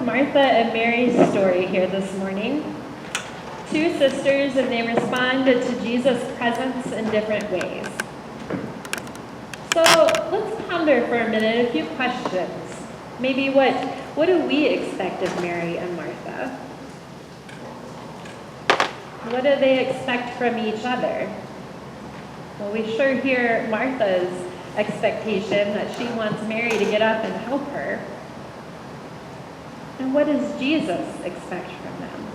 Martha and Mary's story here this morning. Two sisters, and they responded to Jesus' presence in different ways. So let's ponder for a minute a few questions. Maybe what do we expect of Mary and Martha? What do they expect from each other? Well, we sure hear Martha's expectation that she wants Mary to get up and help her. And what does Jesus expect from them?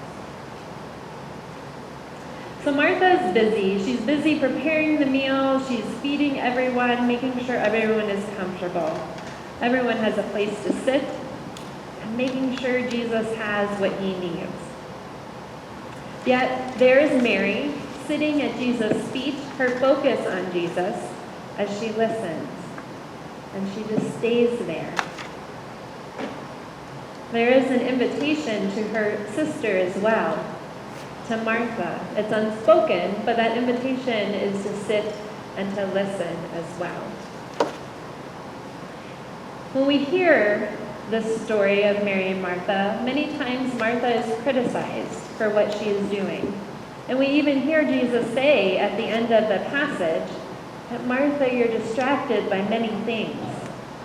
So Martha's busy. She's busy preparing the meal. She's feeding everyone, making sure everyone is comfortable. Everyone has a place to sit, and making sure Jesus has what he needs. Yet there is Mary sitting at Jesus' feet, her focus on Jesus as she listens, and she just stays there. There is an invitation to her sister as well, to Martha. It's unspoken, but that invitation is to sit and to listen as well. When we hear this story of Mary and Martha, many times Martha is criticized for what she is doing. And we even hear Jesus say at the end of the passage that, Martha, you're distracted by many things.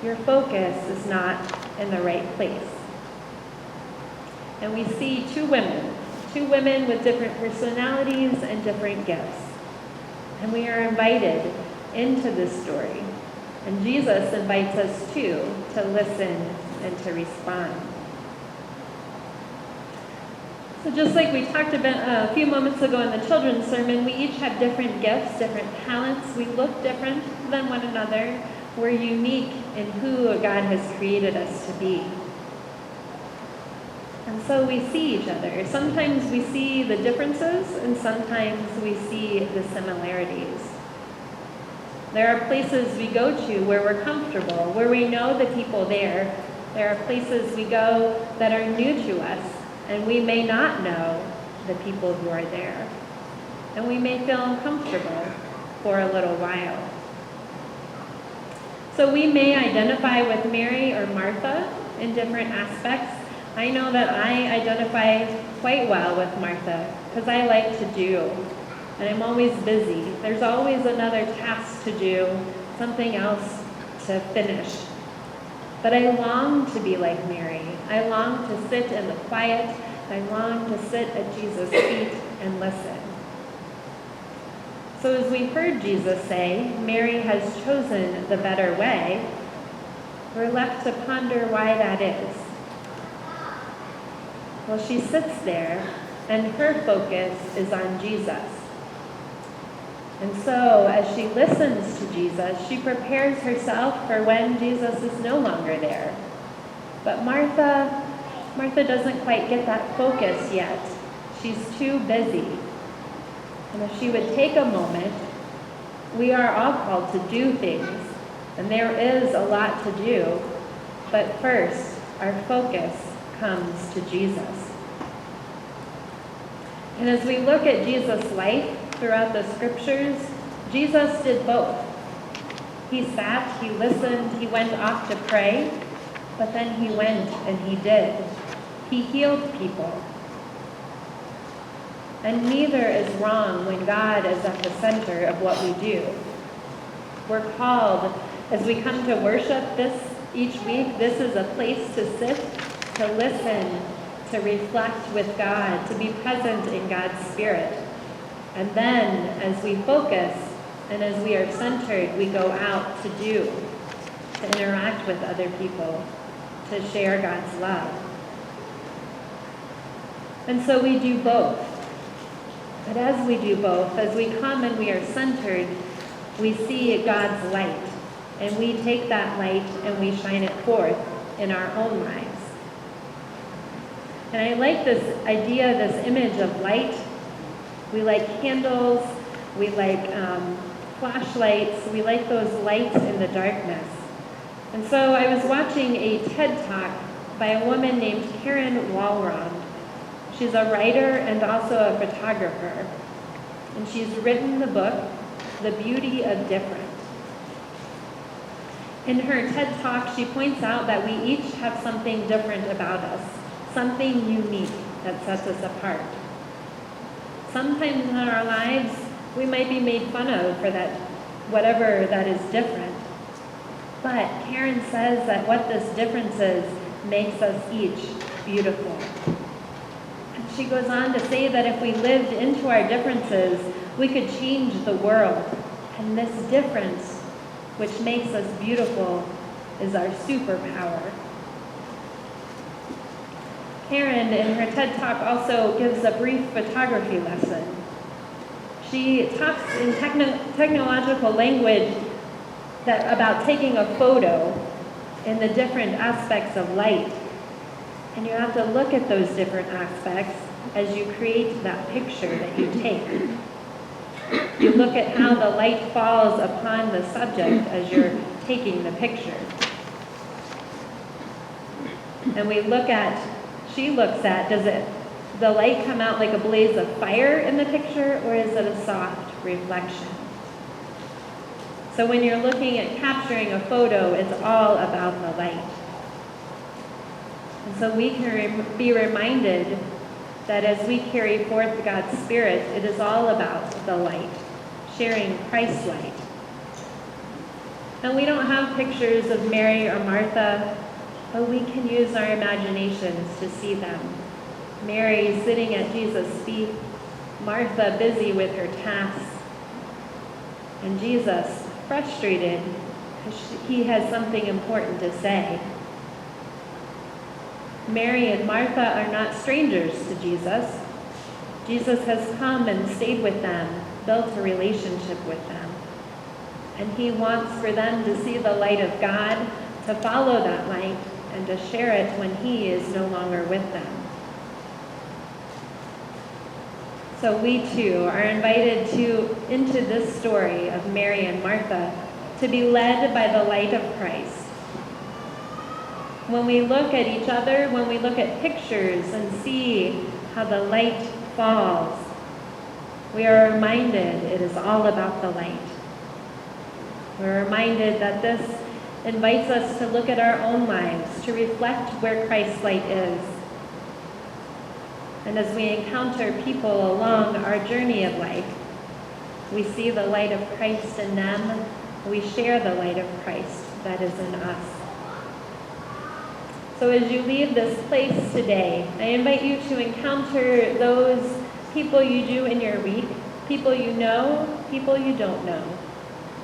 Your focus is not in the right place. And we see two women with different personalities and different gifts. And we are invited into this story. And Jesus invites us too to listen and to respond. So just like we talked about a few moments ago in the children's sermon, we each have different gifts, different talents. We look different than one another. We're unique in who God has created us to be. And so we see each other. Sometimes we see the differences, and sometimes we see the similarities. There are places we go to where we're comfortable, where we know the people there. There are places we go that are new to us, and we may not know the people who are there. And we may feel uncomfortable for a little while. So we may identify with Mary or Martha in different aspects. I know that I identify quite well with Martha because I like to do. And I'm always busy. There's always another task to do, something else to finish. But I long to be like Mary. I long to sit in the quiet. I long to sit at Jesus' feet and listen. So as we heard Jesus say, Mary has chosen the better way, we're left to ponder why that is. Well, she sits there, and her focus is on Jesus. And so, as she listens to Jesus, she prepares herself for when Jesus is no longer there. But Martha doesn't quite get that focus yet. She's too busy. And if she would take a moment, we are all called to do things, and there is a lot to do. But first, our focus comes to Jesus. And as we look at Jesus' life, throughout the scriptures, Jesus did both. He sat, he listened, he went off to pray, but then he went and he did. He healed people. And neither is wrong when God is at the center of what we do. We're called, as we come to worship each week, this is a place to sit, to listen, to reflect with God, to be present in God's Spirit. And then, as we focus and as we are centered, we go out to do, to interact with other people, to share God's love. And so we do both. But as we do both, as we come and we are centered, we see God's light. And we take that light and we shine it forth in our own lives. And I like this idea, this image of light. We like candles, we like flashlights, we like those lights in the darkness. And so I was watching a TED Talk by a woman named Karen Walrond. She's a writer and also a photographer. And she's written the book, The Beauty of Different. In her TED Talk, she points out that we each have something different about us. something unique that sets us apart. Sometimes in our lives, we might be made fun of for that, whatever that is different. But Karen says that what this difference is makes us each beautiful. And she goes on to say that if we lived into our differences, we could change the world. And this difference, which makes us beautiful, is our superpower. Karen, in her TED Talk, also gives a brief photography lesson. She talks in technological language about taking a photo in the different aspects of light. And you have to look at those different aspects as you create that picture that you take. You look at how the light falls upon the subject as you're taking the picture. And she looks at, does the light come out like a blaze of fire in the picture, or is it a soft reflection? So when you're looking at capturing a photo, it's all about the light. And so we can be reminded that as we carry forth God's Spirit, it is all about the light, sharing Christ's light. And we don't have pictures of Mary or Martha, but we can use our imaginations to see them. Mary sitting at Jesus' feet, Martha busy with her tasks, and Jesus frustrated because he has something important to say. Mary and Martha are not strangers to Jesus. Jesus has come and stayed with them, built a relationship with them. And he wants for them to see the light of God, to follow that light, and to share it when he is no longer with them. So we too are invited into this story of Mary and Martha to be led by the light of Christ. When we look at each other, when we look at pictures and see how the light falls, we are reminded it is all about the light. We're reminded that this invites us to look at our own lives, to reflect where Christ's light is. And as we encounter people along our journey of life, we see the light of Christ in them, we share the light of Christ that is in us. So as you leave this place today, I invite you to encounter those people you do in your week, people you know, people you don't know.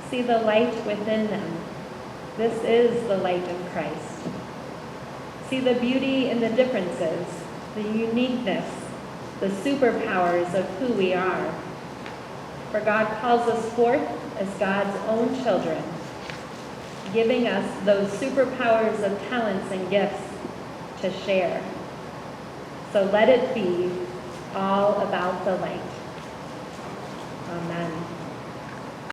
See the light within them. This is the light of Christ. See the beauty in the differences, the uniqueness, the superpowers of who we are. For God calls us forth as God's own children, giving us those superpowers of talents and gifts to share. So let it be all about the light. Amen.